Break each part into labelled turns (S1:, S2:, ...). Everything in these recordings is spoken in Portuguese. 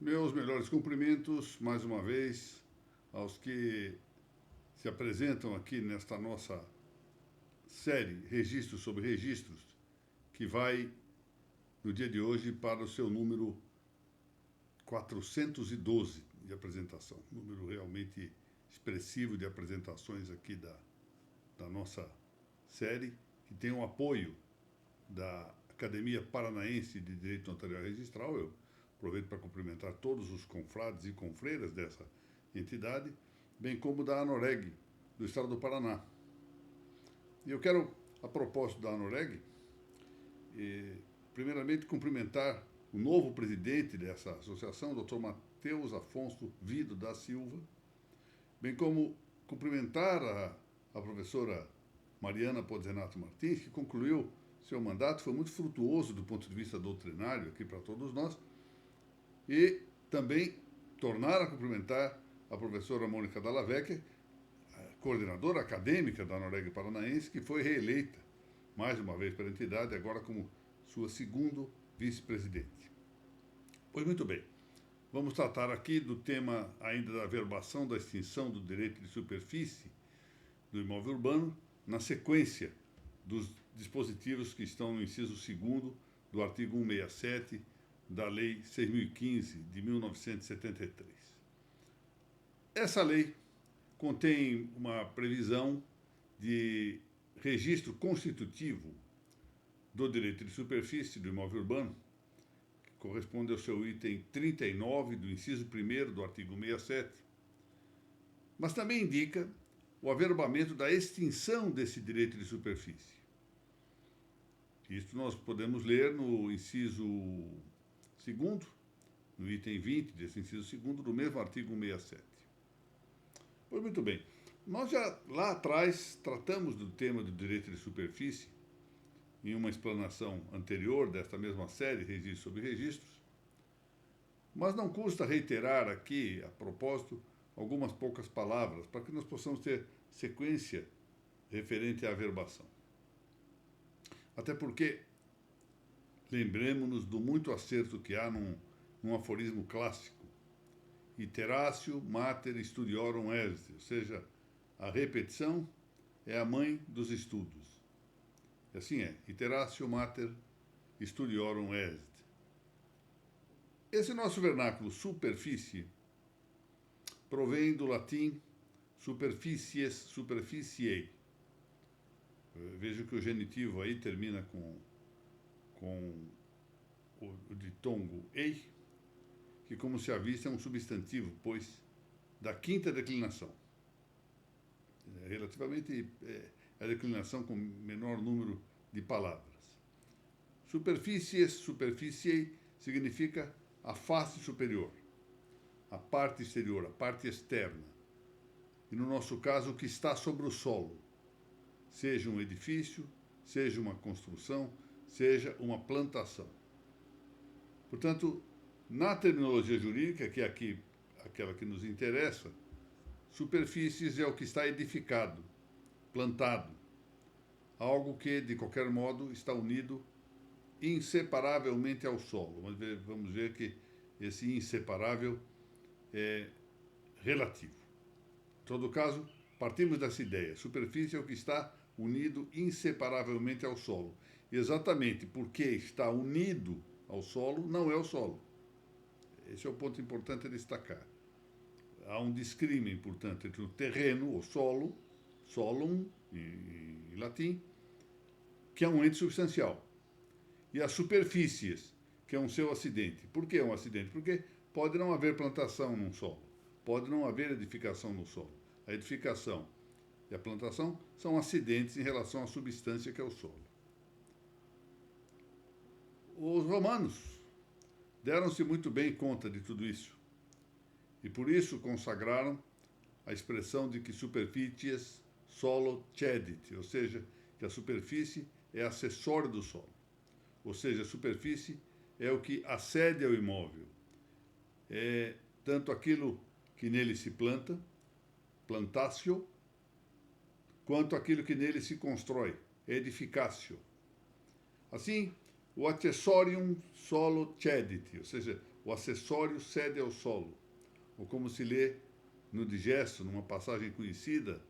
S1: Meus melhores cumprimentos, mais uma vez, aos que se apresentam aqui nesta nossa série Registros sobre Registros, que vai, no dia de hoje, para o seu número 412 de apresentação. Número realmente expressivo de apresentações aqui da nossa série, que tem o apoio da Academia Paranaense de Direito Notarial e Registral. Eu aproveito para cumprimentar todos os confrades e confreiras dessa entidade, bem como da ANOREG, do Estado do Paraná. E eu quero, a propósito da ANOREG, primeiramente cumprimentar o novo presidente dessa associação, Dr. Matheus Afonso Vido da Silva, bem como cumprimentar a professora Mariana Podzenato Martins, que concluiu seu mandato, foi muito frutuoso do ponto de vista doutrinário aqui para todos nós, e também tornar a cumprimentar a professora Mônica Dallavecchia, coordenadora acadêmica da ANOREG Paranaense, que foi reeleita mais uma vez pela entidade, agora como sua segundo vice-presidente. Pois muito bem, vamos tratar aqui do tema ainda da averbação da extinção do direito de superfície do imóvel urbano, na sequência dos dispositivos que estão no inciso 2º do artigo 167 da Lei 6.015, de 1973. Essa lei contém uma previsão de registro constitutivo do direito de superfície do imóvel urbano, que corresponde ao seu item 39 do inciso 1º do artigo 67, mas também indica o averbamento da extinção desse direito de superfície. Isto nós podemos ler no inciso 2º, no item 20 desse inciso 2º do mesmo artigo 167. Pois muito bem, nós já lá atrás tratamos do tema do direito de superfície em uma explanação anterior desta mesma série, Registros sobre Registros, mas não custa reiterar aqui, a propósito, algumas poucas palavras, para que nós possamos ter sequência referente à averbação. Até porque lembremos-nos do muito acerto que há num aforismo clássico: iteratio mater studiorum est, ou seja, a repetição é a mãe dos estudos. E assim é, iteratio mater studiorum est. Esse nosso vernáculo superfície provém do latim superficies, superficiei. Vejo que o genitivo aí termina com o ditongo ei, que, como se avista, é um substantivo, pois, da quinta declinação. Relativamente a declinação com menor número de palavras. Superfícies, superficiei, significa a face superior, a parte exterior, a parte externa. E, no nosso caso, o que está sobre o solo, seja um edifício, seja uma construção, seja uma plantação. Portanto, na terminologia jurídica, que é aqui aquela que nos interessa, superfícies é o que está edificado, plantado, algo que, de qualquer modo, está unido inseparavelmente ao solo. Mas vamos ver que esse inseparável é relativo. Em todo caso, partimos dessa ideia. Superfície é o que está unido inseparavelmente ao solo. Exatamente porque está unido ao solo, não é o solo. Esse é o ponto importante a destacar. Há um discrimen, portanto, entre o terreno, o solo, solum, em latim, que é um ente substancial, e as superfícies, que é um seu acidente. Por que é um acidente? Porque pode não haver plantação num solo, pode não haver edificação no solo. A edificação e a plantação são acidentes em relação à substância que é o solo. Os romanos deram-se muito bem conta de tudo isso, e por isso consagraram a expressão de que superficies solo cedit, ou seja, que a superfície é acessório do solo. Ou seja, a superfície é o que acede ao imóvel. É tanto aquilo que nele se planta, plantatio, quanto aquilo que nele se constrói, edificatio. Assim, o accessorium solo cedit, ou seja, o acessório cede ao solo, ou como se lê no digesto, numa passagem conhecida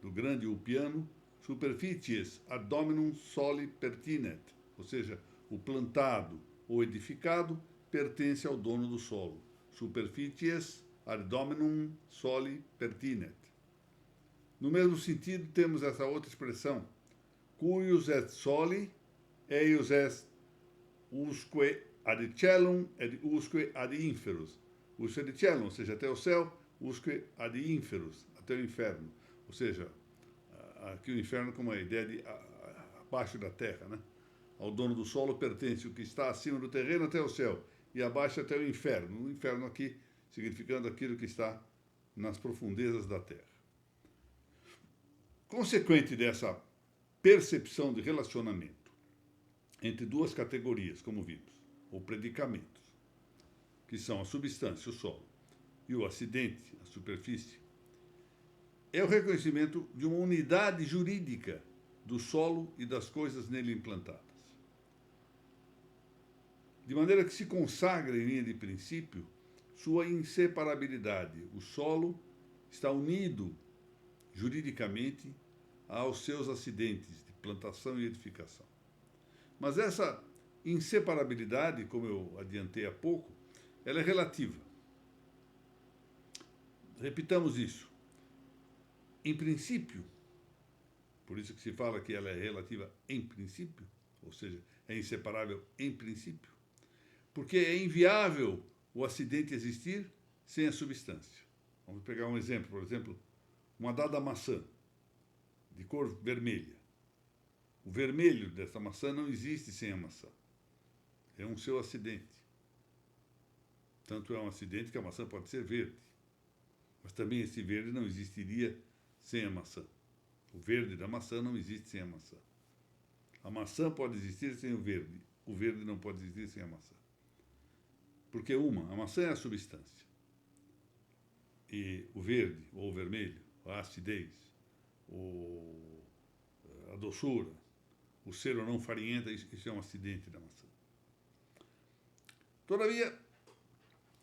S1: do grande Ulpiano, superficies ad dominum soli pertinet, ou seja, o plantado ou edificado pertence ao dono do solo. Superficies ad dominum soli pertinet. No mesmo sentido, temos essa outra expressão, cuius et soli, eius est usque ad cellum et usque ad inferus. Usque ad cellum, ou seja, até o céu, usque ad inferus, até o inferno. Ou seja, aqui o inferno como a ideia de abaixo da terra, né? Ao dono do solo pertence o que está acima do terreno até o céu, e abaixo até o inferno. O inferno aqui significando aquilo que está nas profundezas da terra. Consequente dessa percepção de relacionamento entre duas categorias, como vimos, ou predicamentos, que são a substância, o solo, e o acidente, a superfície, é o reconhecimento de uma unidade jurídica do solo e das coisas nele implantadas. De maneira que se consagra, em linha de princípio, sua inseparabilidade. O solo está unido juridicamente aos seus acidentes de plantação e edificação. Mas essa inseparabilidade, como eu adiantei há pouco, ela é relativa. Repitamos isso. Em princípio, por isso que se fala que ela é relativa em princípio, ou seja, é inseparável em princípio, porque é inviável o acidente existir sem a substância. Vamos pegar um exemplo, por exemplo, uma dada maçã de cor vermelha. O vermelho dessa maçã não existe sem a maçã. É um seu acidente. Tanto é um acidente que a maçã pode ser verde. Mas também esse verde não existiria sem a maçã. O verde da maçã não existe sem a maçã. A maçã pode existir sem o verde. O verde não pode existir sem a maçã. Porque a maçã é a substância. E o verde, ou o vermelho, a acidez, a doçura, o ser ou não farinhenta, isso é um acidente da maçã. Todavia,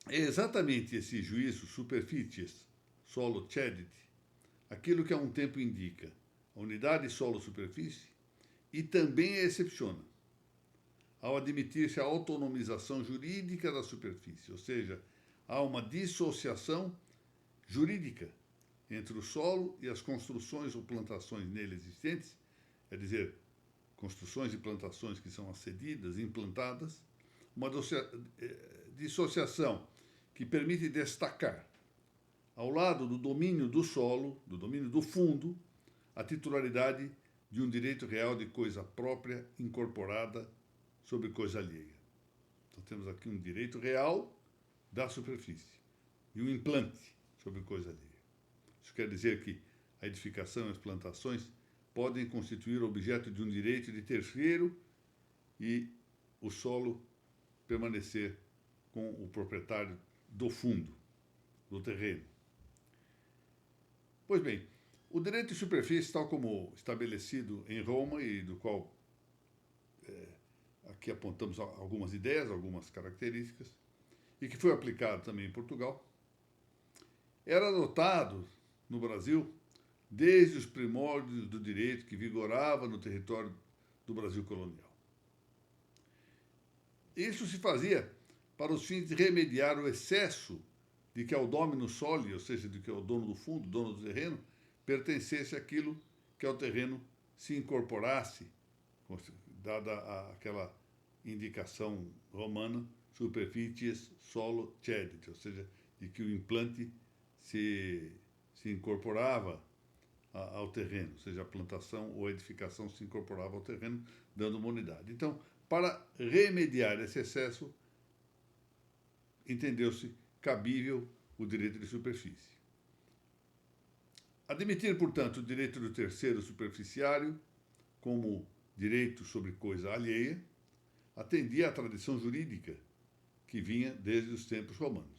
S1: é exatamente esse juízo superficies, solo cedit, aquilo que a um tempo indica a unidade solo-superfície e também a excepciona, ao admitir-se a autonomização jurídica da superfície, ou seja, há uma dissociação jurídica entre o solo e as construções ou plantações nele existentes, quer dizer, construções e plantações que são acedidas, implantadas, uma dissociação que permite destacar, ao lado do domínio do solo, do domínio do fundo, a titularidade de um direito real de coisa própria incorporada sobre coisa alheia. Então temos aqui um direito real da superfície e um implante sobre coisa alheia. Isso quer dizer que a edificação e as plantações podem constituir objeto de um direito de terceiro e o solo permanecer com o proprietário do fundo, do terreno. Pois bem, o direito de superfície, tal como estabelecido em Roma e do qual aqui apontamos algumas ideias, algumas características, e que foi aplicado também em Portugal, era adotado no Brasil desde os primórdios do direito que vigorava no território do Brasil colonial. Isso se fazia para os fins de remediar o excesso de que ao dominus soli, ou seja, de que ao dono do fundo, dono do terreno, pertencesse aquilo que ao terreno se incorporasse, dada aquela indicação romana, superficies solo cedit, ou seja, de que o implante se incorporava ao terreno, ou seja, a plantação ou a edificação se incorporava ao terreno, dando uma unidade. Então, para remediar esse excesso, entendeu-se cabível o direito de superfície. Admitir, portanto, o direito do terceiro superficiário como direito sobre coisa alheia atendia à tradição jurídica que vinha desde os tempos romanos.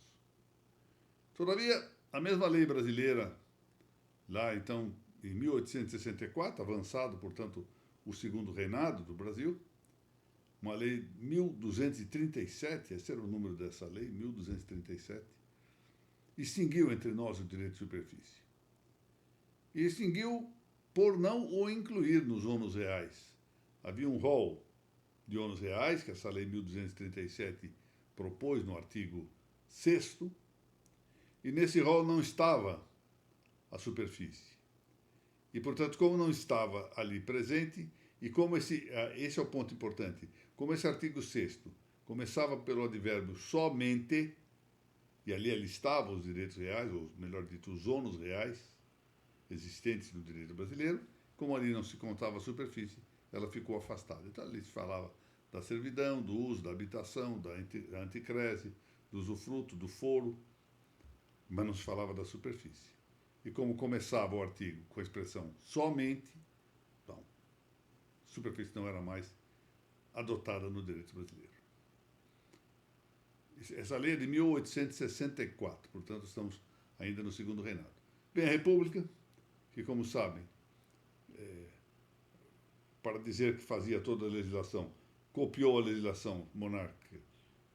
S1: Todavia, a mesma lei brasileira, lá então em 1864, avançado, portanto, o segundo reinado do Brasil, uma lei 1237, esse era o número dessa lei, 1237, extinguiu entre nós o direito de superfície. E extinguiu por não o incluir nos ônus reais. Havia um rol de ônus reais, que essa lei 1237 propôs no artigo 6º, e nesse rol não estava a superfície. E, portanto, como não estava ali presente, e como esse é o ponto importante, como esse artigo 6º começava pelo advérbio somente, e ali estavam os direitos reais, ou melhor dito, os ônus reais existentes no direito brasileiro, como ali não se contava a superfície, ela ficou afastada. Então, ali se falava da servidão, do uso, da habitação, da anticrese, do usufruto, do foro, mas não se falava da superfície. E como começava o artigo com a expressão somente, então, superfície não era mais adotada no direito brasileiro. Essa lei é de 1864, portanto, estamos ainda no segundo reinado. Vem a República, que, como sabem, para dizer que fazia toda a legislação, copiou a legislação monárquica,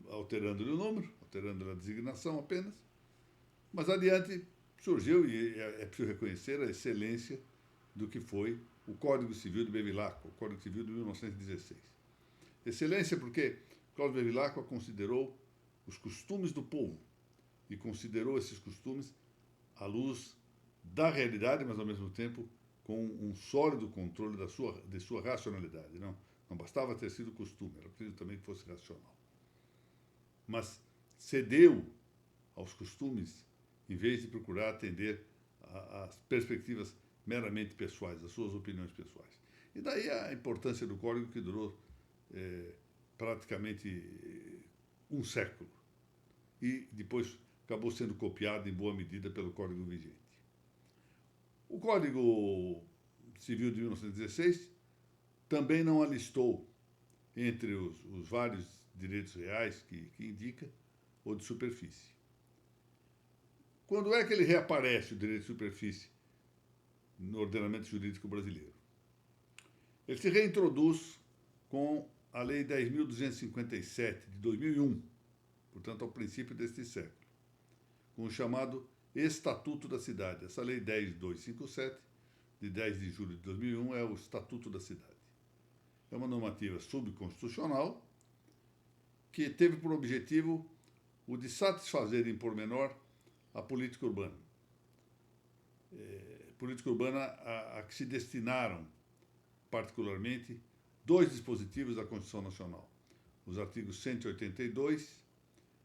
S1: alterando-lhe o número, alterando-lhe a designação apenas, mas adiante surgiu, e é preciso reconhecer a excelência do que foi o Código Civil de Bevilacqua, o Código Civil de 1916. Excelência porque o Código de Bevilacqua considerou os costumes do povo e considerou esses costumes à luz da realidade, mas ao mesmo tempo com um sólido controle de sua racionalidade. Não bastava ter sido costume, era preciso também que fosse racional. Mas cedeu aos costumes em vez de procurar atender às perspectivas meramente pessoais, às suas opiniões pessoais. E daí a importância do Código, que durou praticamente um século. E depois acabou sendo copiado em boa medida pelo Código vigente. O Código Civil de 1916 também não alistou entre os vários direitos reais que indica o de superfície. Quando é que ele reaparece, o direito de superfície, no ordenamento jurídico brasileiro? Ele se reintroduz com a Lei 10.257, de 2001, portanto, ao princípio deste século, com o chamado Estatuto da Cidade. Essa Lei 10.257, de 10 de julho de 2001, é o Estatuto da Cidade. É uma normativa subconstitucional que teve por objetivo o de satisfazer em pormenor a política urbana. Política urbana a que se destinaram, particularmente, dois dispositivos da Constituição Nacional, os artigos 182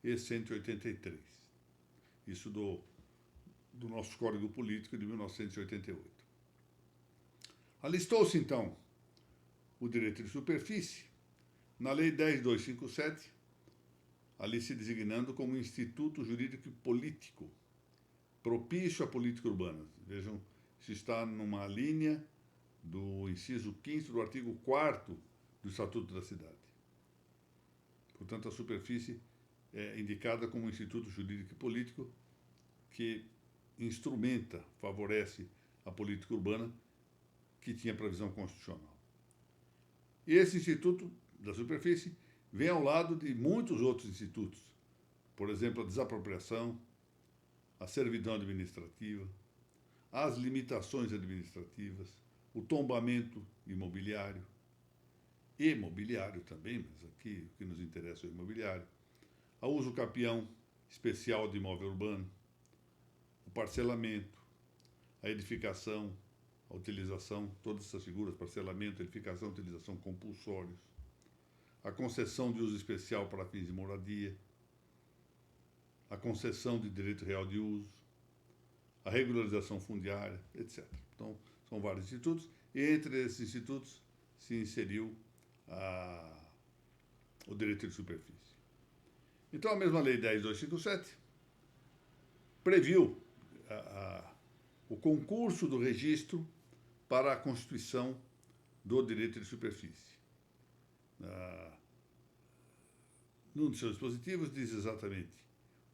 S1: e 183. Isso do nosso Código Político de 1988. Alistou-se, então, o direito de superfície na Lei 10.257, ali se designando como Instituto Jurídico e Político, propício à política urbana. Vejam, isso está numa linha do inciso 5º do artigo 4º do Estatuto da Cidade. Portanto, a superfície é indicada como Instituto Jurídico e Político que instrumenta, favorece a política urbana que tinha previsão constitucional. E esse Instituto da Superfície vem ao lado de muitos outros institutos, por exemplo, a desapropriação, a servidão administrativa, as limitações administrativas, o tombamento imobiliário, e mobiliário também, mas aqui o que nos interessa é o imobiliário, a uso capião especial de imóvel urbano, o parcelamento, a edificação, a utilização, todas essas figuras, parcelamento, edificação, utilização, compulsórios, a concessão de uso especial para fins de moradia, a concessão de direito real de uso, a regularização fundiária, etc. Então, são vários institutos, e entre esses institutos se inseriu o direito de superfície. Então, a mesma Lei 10.257 previu o concurso do registro para a constituição do direito de superfície. Num dos seus dispositivos diz exatamente: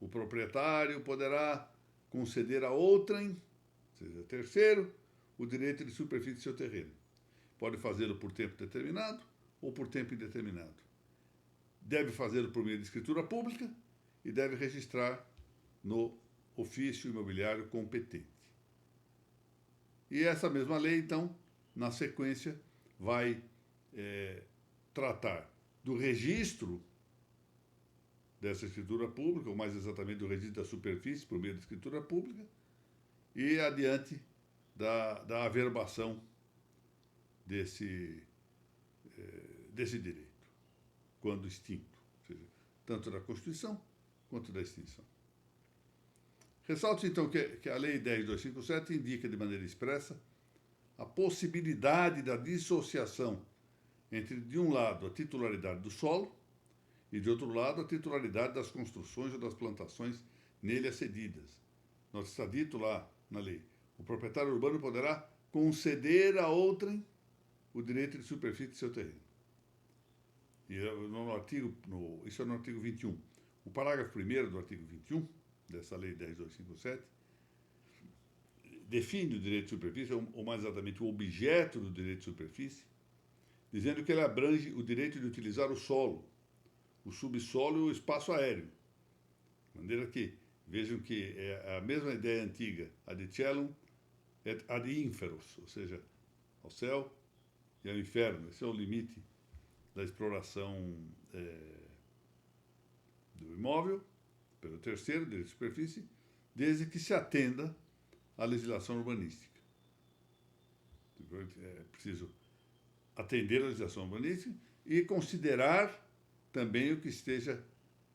S1: o proprietário poderá conceder a outrem, ou seja, terceiro, o direito de superfície de seu terreno. Pode fazê-lo por tempo determinado ou por tempo indeterminado. deve fazê-lo por meio de escritura pública e deve registrar no ofício imobiliário competente. E essa mesma lei, então, na sequência, vai tratar do registro dessa escritura pública, ou mais exatamente do registro da superfície por meio da escritura pública, e adiante da averbação desse direito, quando extinto, ou seja, tanto da Constituição quanto da extinção. Ressalto, então, que a Lei 10.257 indica de maneira expressa a possibilidade da dissociação entre, de um lado, a titularidade do solo e, de outro lado, a titularidade das construções ou das plantações nele acedidas. Nós está dito lá na lei, o proprietário urbano poderá conceder a outrem o direito de superfície de seu terreno. E isso é no artigo 21. O parágrafo 1º do artigo 21, dessa Lei 10.257, define o direito de superfície, ou mais exatamente o objeto do direito de superfície, dizendo que ele abrange o direito de utilizar o solo, o subsolo e o espaço aéreo. De maneira que, vejam que é a mesma ideia antiga, ad caelum et ad inferos, ou seja, ao céu e ao inferno. Esse é o limite da exploração do imóvel, pelo terceiro, direito de superfície, desde que se atenda à legislação urbanística. É preciso atender à legislação urbanística e considerar também o que esteja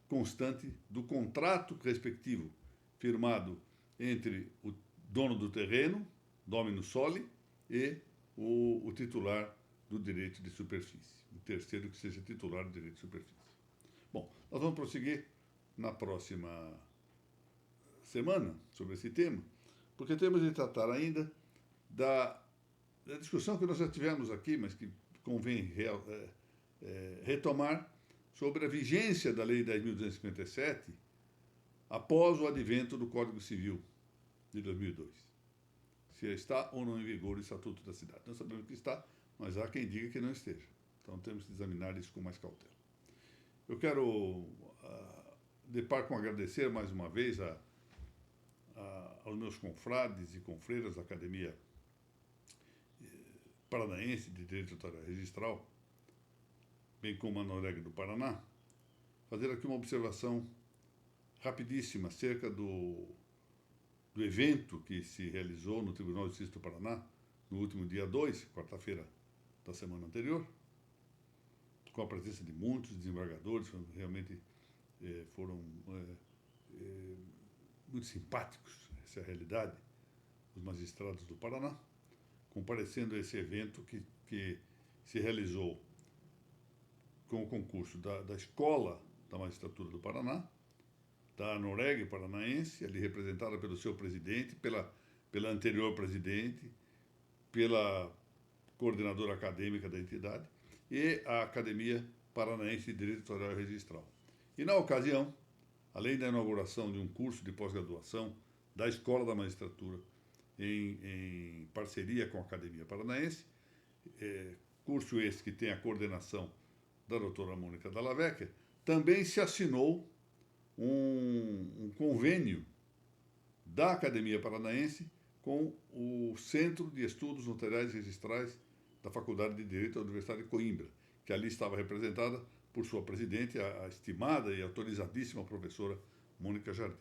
S1: constante do contrato respectivo, firmado entre o dono do terreno, dominus soli, e o titular do direito de superfície. O terceiro que seja titular do direito de superfície. Bom, nós vamos prosseguir na próxima semana sobre esse tema, porque temos de tratar ainda da discussão que nós já tivemos aqui, mas que convém retomar, sobre a vigência da Lei 10.257 após o advento do Código Civil de 2002. Se está ou não em vigor o Estatuto da Cidade. Nós sabemos que está, mas há quem diga que não esteja. Então temos que examinar isso com mais cautela. Eu quero, de par com agradecer mais uma vez aos meus confrades e confreiras da Academia Paranaense de Direito Notarial Registral, bem como a Noreg do Paraná, fazer aqui uma observação rapidíssima acerca do evento que se realizou no Tribunal de Justiça do Paraná no último dia 2, quarta-feira da semana anterior, com a presença de muitos desembargadores, realmente foram muito simpáticos, essa é a realidade, os magistrados do Paraná, comparecendo a esse evento que se realizou com o concurso da Escola da Magistratura do Paraná, da Noreg Paranaense, ali representada pelo seu presidente, pela anterior presidente, pela coordenadora acadêmica da entidade e a Academia Paranaense de Direito Notarial e Registral. E, na ocasião, além da inauguração de um curso de pós-graduação da Escola da Magistratura, em parceria com a Academia Paranaense, curso esse que tem a coordenação da doutora Mônica Dalla Vecchia, também se assinou um convênio da Academia Paranaense com o Centro de Estudos Notariais e Registrais da Faculdade de Direito da Universidade de Coimbra, que ali estava representada por sua presidente, a estimada e autorizadíssima professora Mônica Jardim.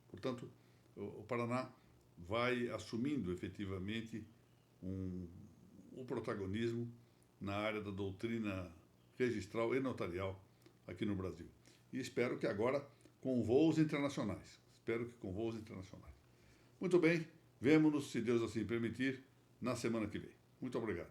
S1: Portanto, o Paraná vai assumindo efetivamente o protagonismo na área da doutrina registral e notarial aqui no Brasil. E espero que agora com voos internacionais. Muito bem, vemo-nos, se Deus assim permitir, na semana que vem. Muito obrigado.